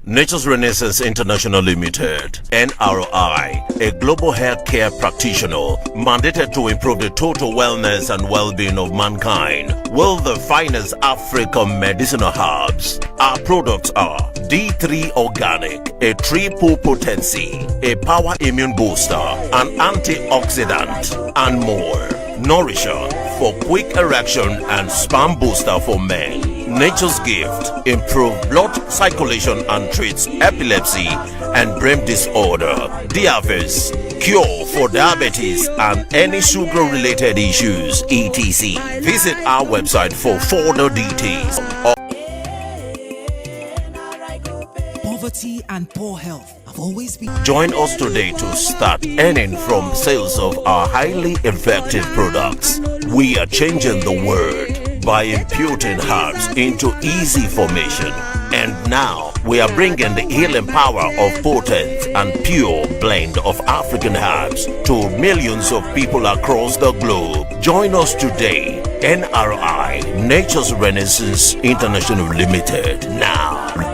Nature's Renaissance International Limited, NRI, a global healthcare practitioner mandated to improve the total wellness and well-being of mankind with the finest African medicinal herbs. Our products are D3 Organic, a triple potency, a power immune booster, an antioxidant, and more. Nurisher for quick erection and sperm booster for men. Nature's Gift improves blood circulation and treats epilepsy and brain disorder. De-Diafix cure for diabetes and any sugar-related issues, etc. Visit our website for further details. Poverty and poor health have always been. Join us today to start earning from sales of our highly effective products. We are changing the world by imputing herbs into easy formation. And now we are bringing the healing power of potent and pure blend of African herbs to millions of people across the globe. Join us today. NRI, Nature's Renaissance International Limited. Now